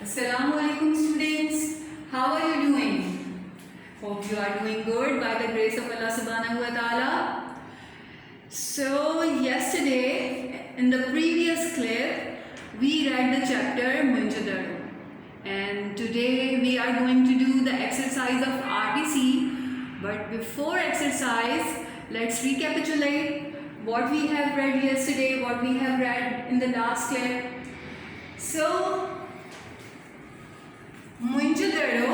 Assalamu alaikum students. How are you doing? Hope you are doing good by the grace of Allah subhanahu wa ta'ala. So yesterday in the previous clip we read the chapter Mohenjo-daro, and today we are going to do the exercise of RTC. But before exercise, let's recapitulate what we have read yesterday, what we have read in the last clip. So Mohenjo-daro,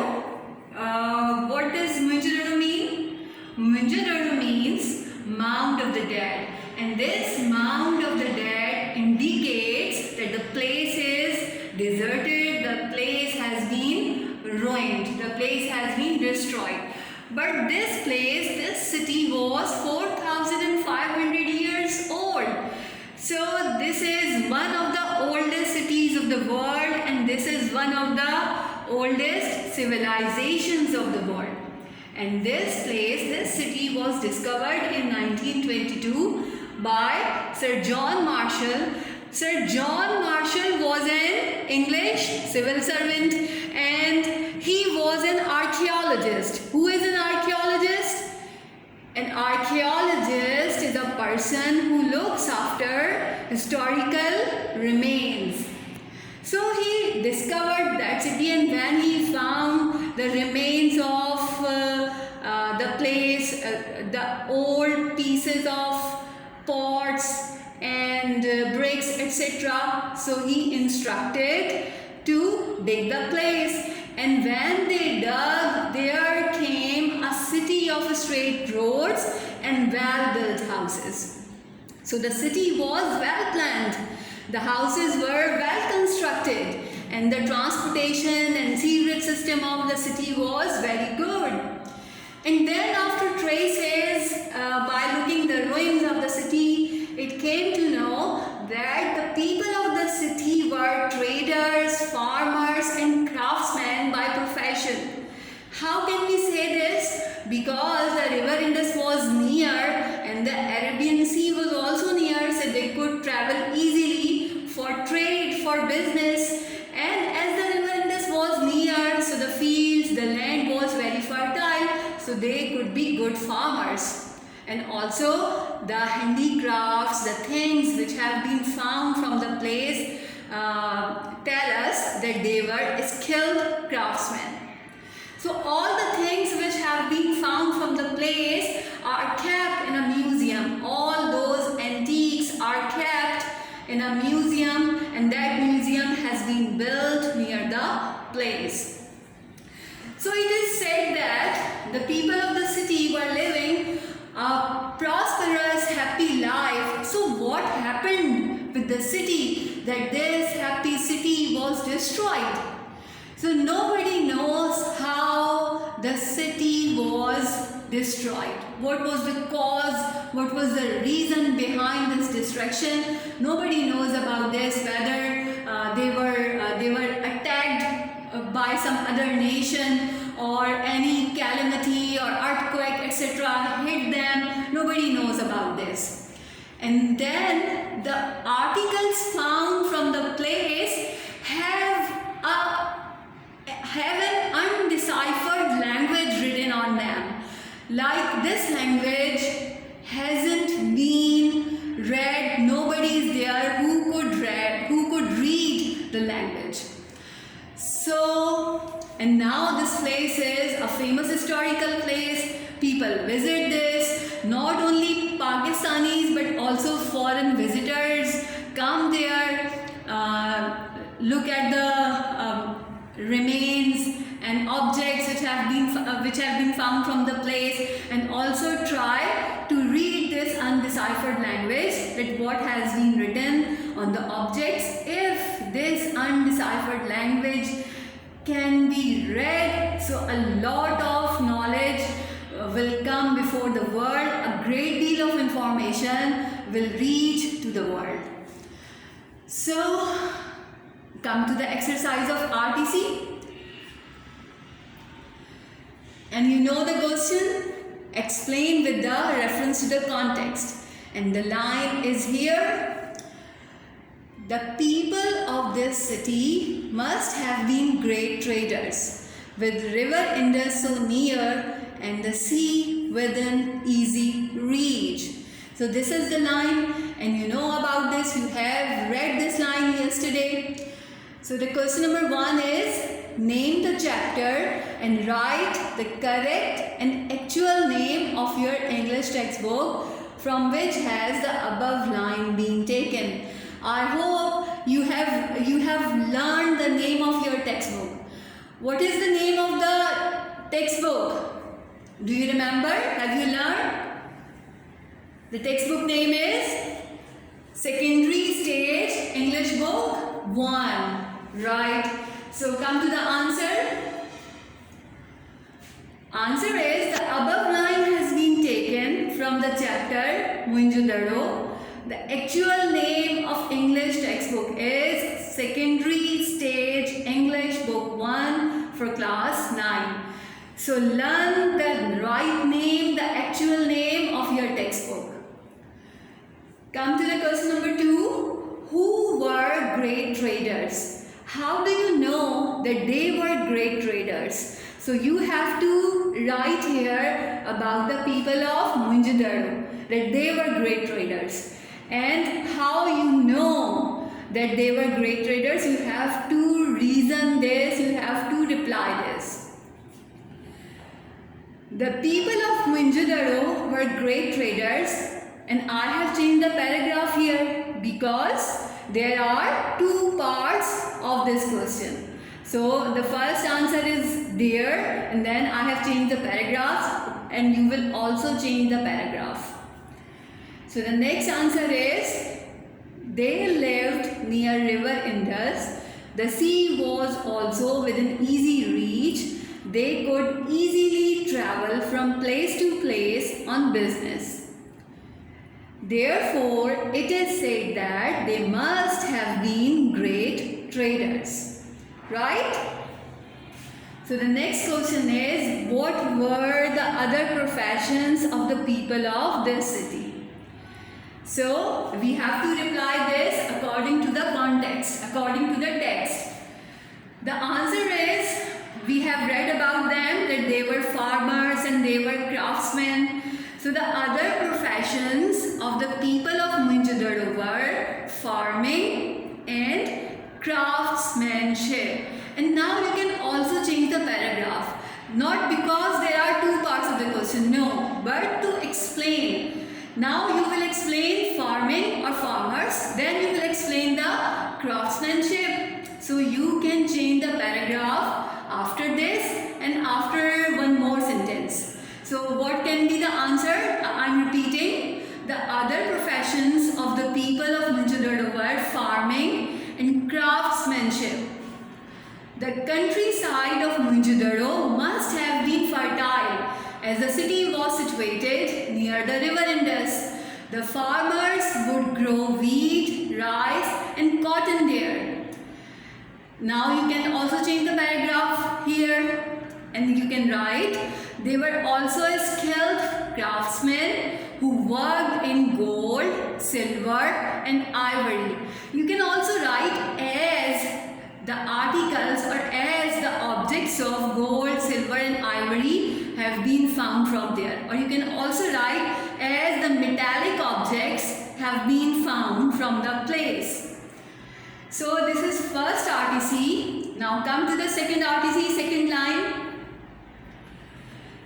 what does Mohenjo-daro mean? Mohenjo-daro means mound of the dead, and this mound of the dead indicates that the place is deserted, the place has been ruined, the place has been destroyed. But this place, this city was 4,500 years old. So this is one of the oldest cities of the world, and this is one of the oldest civilizations of the world. And this place, this city was discovered in 1922 by Sir John Marshall. Sir John Marshall was an English civil servant, and he was an archaeologist. Who is an archaeologist? An archaeologist is a person who looks after historical remains. So he discovered that city, and when he found the remains of the place, the old pieces of pots and bricks, etc., so he instructed to dig the place. And when they dug, there came a city of straight roads and well-built houses. So the city was well planned, the houses were well constructed, and the transportation and sewerage system of the city was very good. And then after traces, by looking the ruins of the city, it came to know that the people of the city were traders, farmers and craftsmen by profession. How can we say this? Because the river Indus was near and the Arabian Sea was also near, so they could travel easily for trade, for business. And as the river Indus was near, so the fields, the land was very fertile, so they could be good farmers. And also the handicrafts, the things which have been found from the place tell us that they were skilled craftsmen. So all the things which have been found from the place are kept in a museum. All those antiques are kept in a museum, and that museum has been built near the place. So it is said that the people of the city were living a prosperous, happy life. So what happened with the city that this happy city was destroyed? So nobody knows how the city was destroyed. What was the cause? What was the reason behind this destruction? Nobody knows about this, whether they were attacked by some other nation, or any calamity or earthquake, etc., hit them. Nobody knows about this. And then the articles found from the place have an undeciphered language written on them. Like this language hasn't been read. Nobody is there who could read the language. So, and now this place is a famous historical place. People visit this. Not only Pakistanis but also foreign visitors come there, look at the remains and objects which have been found from the place, and also try to read this undeciphered language, that what has been written on the objects. If this undeciphered language can be read, so a lot of knowledge will come before the world. A great deal of information will reach to the world. So come to the exercise of RTC. And you know the question? Explain with the reference to the context. And the line is here. The people of this city must have been great traders, with river Indus so near and the sea within easy reach. So this is the line, and you know about this, you have read this line yesterday. So the question number 1 is, name the chapter and write the correct and actual name of your English textbook from which has the above line been taken. I hope you have learned the name of your textbook. What is the name of the textbook? Do you remember? Have you learned? The textbook name is Secondary Stage English Book 1. Right. So come to the answer. Answer is the above line has been taken from the chapter Mohenjo-daro. The actual name of English textbook is Secondary Stage English Book 1 for class 9. So learn the right name, the actual name of your textbook. Come to the question number 2. Who were great traders? How do you know that they were great traders? So you have to write here about the people of Mohenjo-daro, that they were great traders. And how you know that they were great traders, you have to reason this, you have to reply this. The people of Mohenjo-daro were great traders, and I have changed the paragraph here because there are 2 parts of this question. So the first answer is there, and then I have changed the paragraphs, and you will also change the paragraph. So the next answer is, they lived near river Indus. The sea was also within easy reach. They could easily travel from place to place on business. Therefore, it is said that they must have been great traders. Right? So the next question is, what were the other professions of the people of this city? So we have to reply this according to the context, according to the text. The answer is, we have read about them that they were farmers and they were craftsmen. So the other professions of the people of Mohenjo-daro were farming and craftsmanship. And now you can also change the paragraph. Not because there are 2 parts of the question, no, but to explain. Now you will explain farming or farmers, then you will explain the craftsmanship. So you can change the paragraph after this and after one more sentence. So what can be the answer? I am repeating. The other professions of the people of Mohenjo-daro were farming and craftsmanship. The countryside of Mohenjo-daro must have been fertile as the city was situated near the river Indus. The farmers would grow wheat, rice and cotton there. Now you can also change the paragraph here and you can write, they were also skilled craftsmen who worked in gold, silver and ivory. You can also write as the articles or as the objects of gold, silver and ivory have been found from there. Or you can also write as the metallic objects have been found from the place. So this is first RTC. Now come to the second RTC, second line.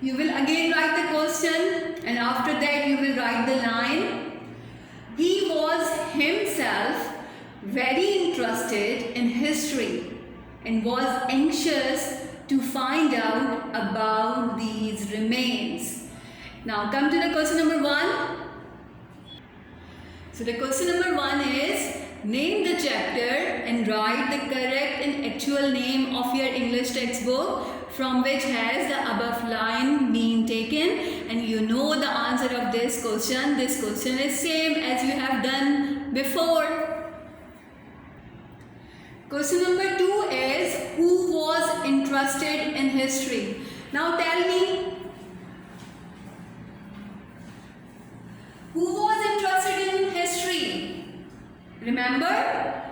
You will again write the question and after that you will write the line. He was himself very interested in history and was anxious to find out about these remains. Now come to the question number 1. So the question number 1 is, name the chapter and write the correct and actual name of your English textbook from which has the above line been taken, and you know the answer of this question. This question is same as you have done before. Question number 2 is, who was interested in history? Now tell me, who was interested in history? Remember,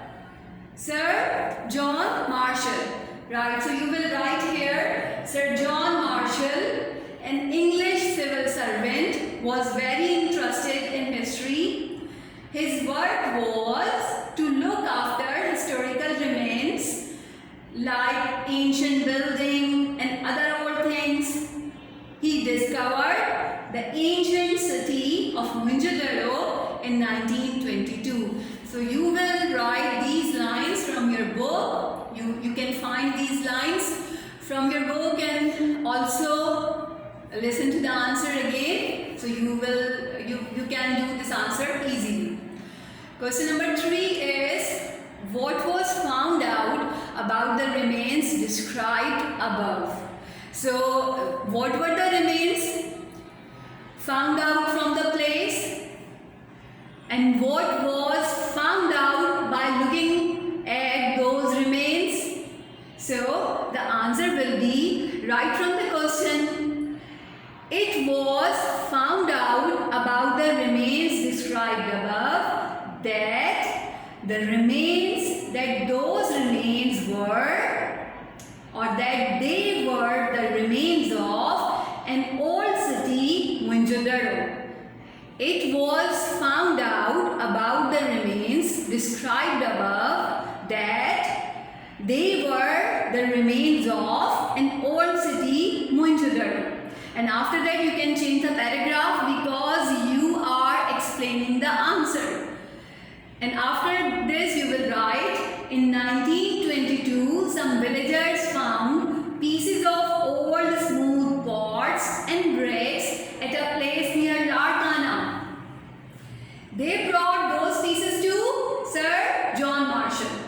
Sir John Marshall. Right, so you will write here, Sir John Marshall, an English civil servant, was very interested in history. His work was to look after historical remains like ancient building and other old things. He discovered the ancient city of Mohenjo-daro in 1922. So you will write these lines from your book. You can find these lines from your book and also listen to the answer again. So you can do this answer easily. Question number 3 is, what was found out about the remains described above? So what were the remains found out from the place? And what was found out by looking at those remains? So the answer will be right from the question. It was found out about the remains described above that the remains, that those remains were, or that they were the remains of an old city, Mohenjo-daro. It was found out about the remains described above that they were the remains of an old city, Mohenjo-daro. And after that you can change the paragraph because you are explaining the answer. And after this you will write, in 1922 some villagers found pieces of old smooth pots and bricks at a place near Larkana. They brought those pieces to Sir John Marshall.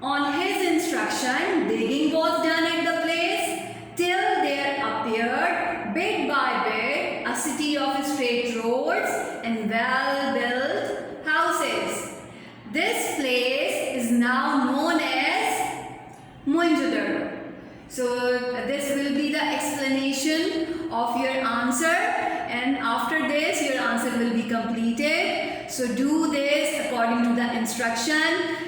On his instruction, digging was done at the place till there appeared bit by bit a city of straight roads and well-built houses. This place is now known as Mohenjo-daro. So this will be the explanation of your answer, and after this your answer will be completed. So do this according to the instruction,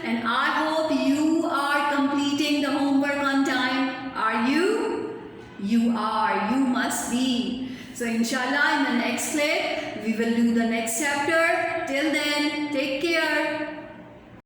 and I hope you are completing the homework on time. Are you? You are. You must be. So inshallah in the next clip we will do the next chapter. Till then, take care.